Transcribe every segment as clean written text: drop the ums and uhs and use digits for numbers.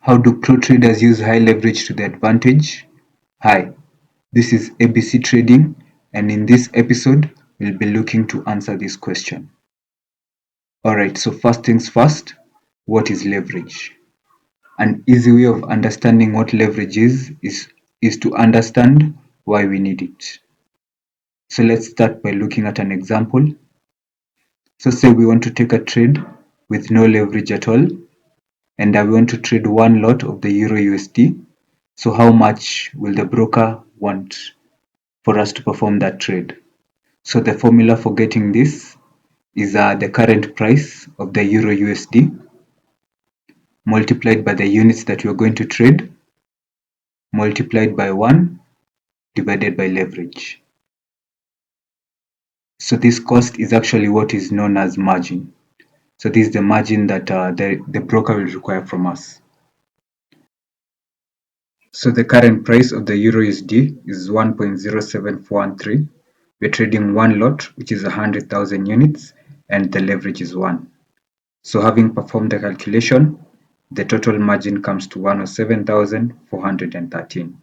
How do pro traders use high leverage to their advantage? Hi, this is ABC Trading, and in this episode, we'll be looking to answer this question. Alright, so first things first, what is leverage? An easy way of understanding what leverage is to understand why we need it. So let's start by looking at an example. So say we want to take a trade with no leverage at all, and we want to trade one lot of the Euro USD. So how much will the broker want for us to perform that trade? So the formula for getting this is the current price of the Euro USD multiplied by the units that you're going to trade multiplied by 1 divided by leverage. So this cost is actually what is known as margin. So this is the margin that the broker will require from us. So the current price of the Euro USD is 1.07413. We're trading one lot, which is 100,000 units, and the leverage is 1. So having performed the calculation, the total margin comes to 107,413.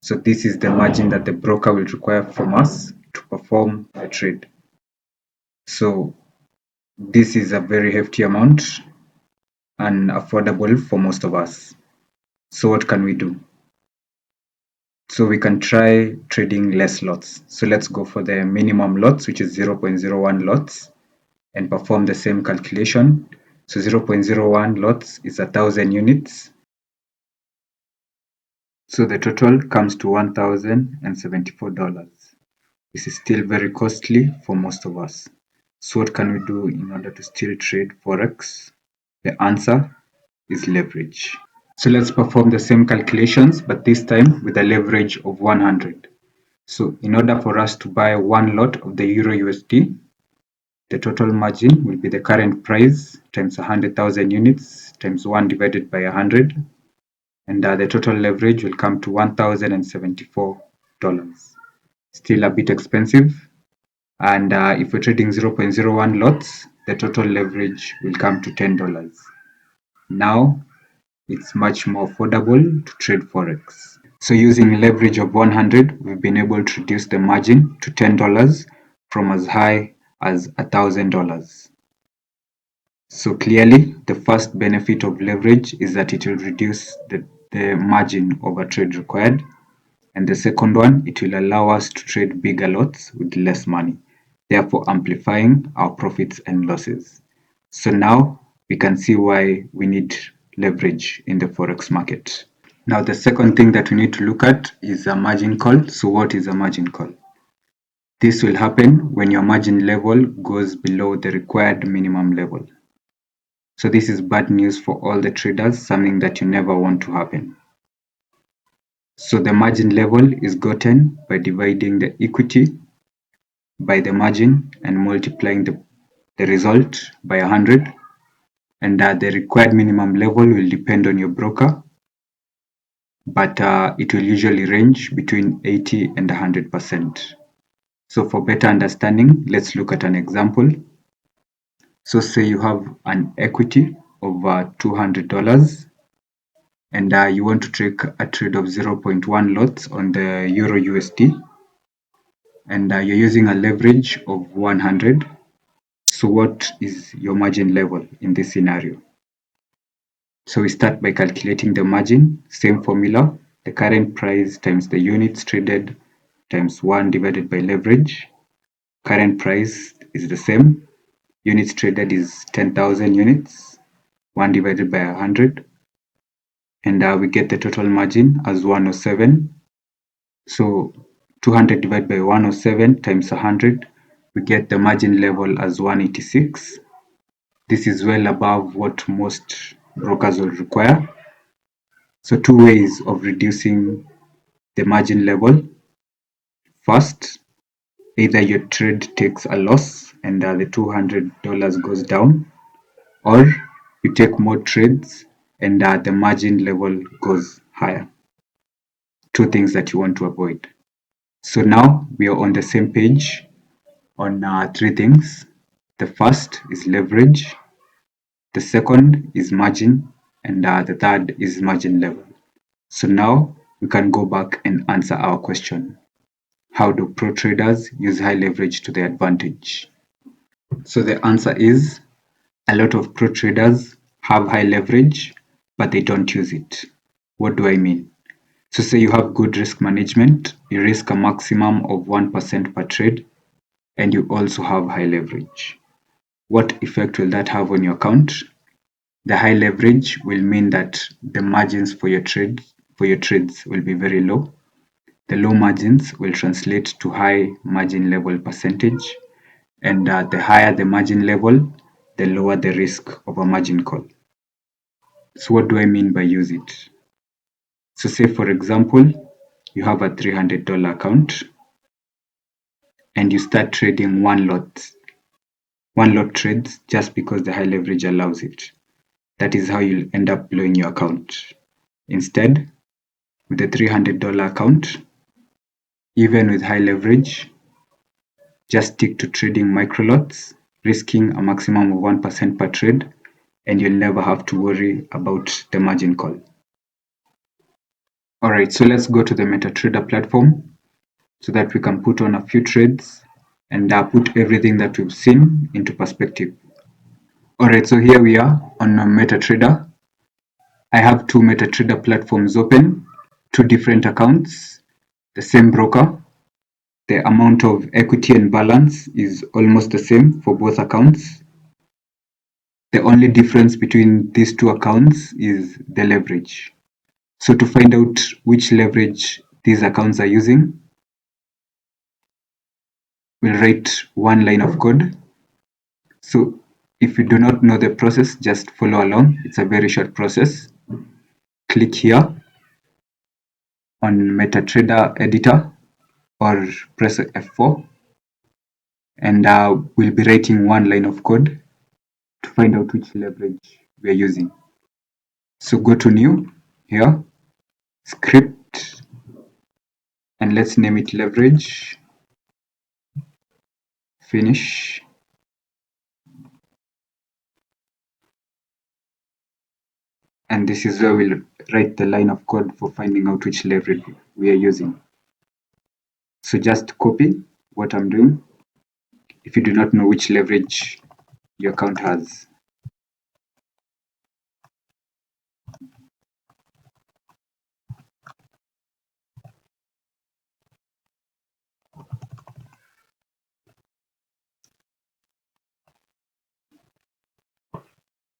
So this is the margin that the broker will require from us to perform the trade. So this is a very hefty amount and affordable for most of us. So what can we do? So we can try trading less lots. So let's go for the minimum lots, which is 0.01 lots, and perform the same calculation. So 0.01 lots is 1,000 units. So the total comes to $1,074. This is still very costly for most of us. So what can we do in order to still trade Forex? The answer is leverage. So let's perform the same calculations, but this time with a leverage of 100. So in order for us to buy one lot of the Euro USD, the total margin will be the current price times 100,000 units times 1 divided by 100, and the total leverage will come to $1,074. Still a bit expensive, and if we're trading 0.01 lots, the total leverage will come to $10. Now it's much more affordable to trade Forex. So using leverage of 100, we've been able to reduce the margin to $10 from as high as $1,000. So clearly, the first benefit of leverage is that it will reduce the margin of a trade required. And the second one, it will allow us to trade bigger lots with less money, therefore amplifying our profits and losses. So now we can see why we need leverage in the Forex market. Now the second thing that we need to look at is a margin call. So what is a margin call? This will happen when your margin level goes below the required minimum level. So this is bad news for all the traders, something that you never want to happen. So the margin level is gotten by dividing the equity by the margin and multiplying the result by 100, and the required minimum level will depend on your broker, but it will usually range between 80 and 100%. So for better understanding, let's look at an example. So say you have an equity of $200 and you want to take a trade of 0.1 lots on the Euro USD, and you're using a leverage of 100. So what is your margin level in this scenario? So we start by calculating the margin, same formula, the current price times the units traded times 1 divided by leverage. Current price is the same, units traded is 10,000 units, 1 divided by 100, and we get the total margin as 107. So 200 divided by 107 times 100, we get the margin level as 186. This is well above what most brokers will require. So two ways of reducing the margin level. First, either your trade takes a loss and the $200 goes down, or you take more trades and the margin level goes higher. Two things that you want to avoid. So now we are on the same page on three things. The first is leverage, the second is margin, and the third is margin level. So now we can go back and answer our question. How do pro traders use high leverage to their advantage? So the answer is a lot of pro traders have high leverage, but they don't use it. What do I mean? So say you have good risk management, you risk a maximum of 1% per trade, and you also have high leverage. What effect will that have on your account? The high leverage will mean that the margins for your trades will be very low. The low margins will translate to high margin level percentage, and the higher the margin level, the lower the risk of a margin call. So what do I mean by use it? So say for example, you have a $300 account and you start trading one lot trades just because the high leverage allows it. That is how you'll end up blowing your account. Instead, with a $300 account, even with high leverage, just stick to trading micro lots, risking a maximum of 1% per trade, and you'll never have to worry about the margin call. Alright, so let's go to the MetaTrader platform so that we can put on a few trades and put everything that we've seen into perspective. Alright, so here we are on MetaTrader. I have two MetaTrader platforms open, two different accounts, the same broker. The amount of equity and balance is almost the same for both accounts. The only difference between these two accounts is the leverage. So to find out which leverage these accounts are using, we'll write one line of code. So if you do not know the process, just follow along. It's a very short process. Click here on MetaTrader editor or press F4, and we'll be writing one line of code to find out which leverage we're using. So go to new here, script, and let's name it leverage, finish. And this is where we'll write the line of code for finding out which leverage we are using. So just copy what I'm doing if you do not know which leverage your account has.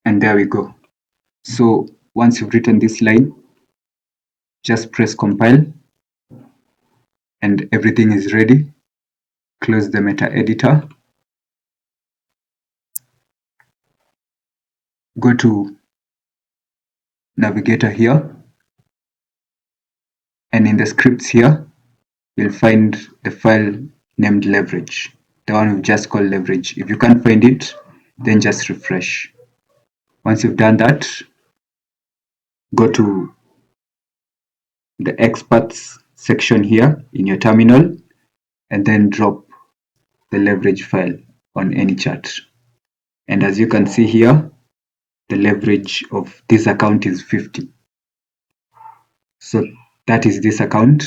And there we go. So once you've written this line, just press compile and everything is ready. Close the meta editor. Go to navigator here, and in the scripts here, you'll find the file named leverage, the one we've just called leverage. If you can't find it, then just refresh. Once you've done that, go to the experts section here in your terminal and then drop the leverage file on any chart. And as you can see here, the leverage of this account is 50. So that is this account.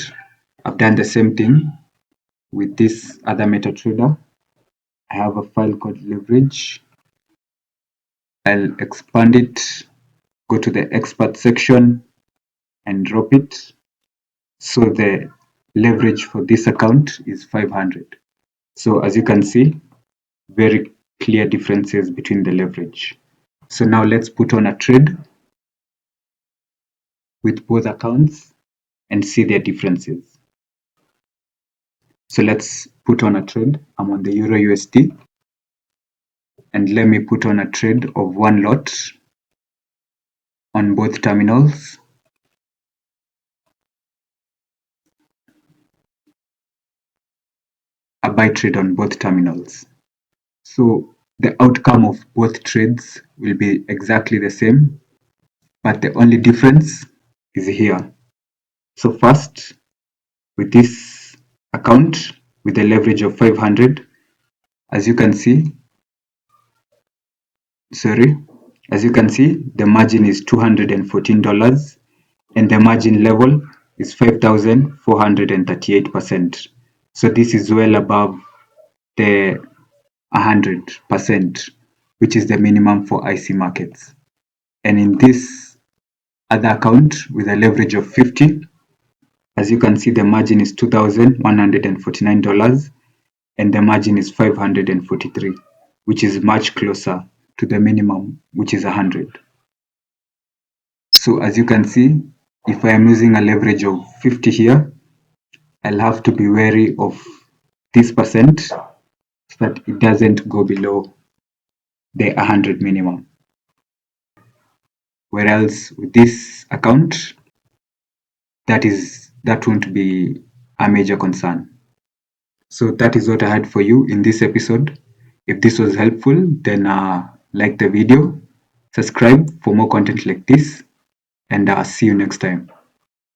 I've done the same thing with this other MetaTrader. I have a file called leverage. I'll expand it, go to the expert section and drop it. So the leverage for this account is 500. So as you can see, very clear differences between the leverage. So now let's put on a trade with both accounts and see their differences. So let's put on a trade. I'm on the Euro USD, and let me put on a trade of one lot on both terminals. A buy trade on both terminals. So the outcome of both trades will be exactly the same, but the only difference is here. So first, with this account with a leverage of 500, as you can see, As you can see, the margin is $214 and the margin level is 5,438%. So this is well above the 100%, which is the minimum for IC markets. And in this other account with a leverage of 50, as you can see, the margin is $2,149 and the margin is 543, which is much closer to the minimum, which is 100. So as you can see, if I am using a leverage of 50 here, I'll have to be wary of this percent so that it doesn't go below the 100 minimum. Whereas with this account, that won't be a major concern. So that is what I had for you in this episode. If this was helpful, then like the video, subscribe for more content like this, and see you next time.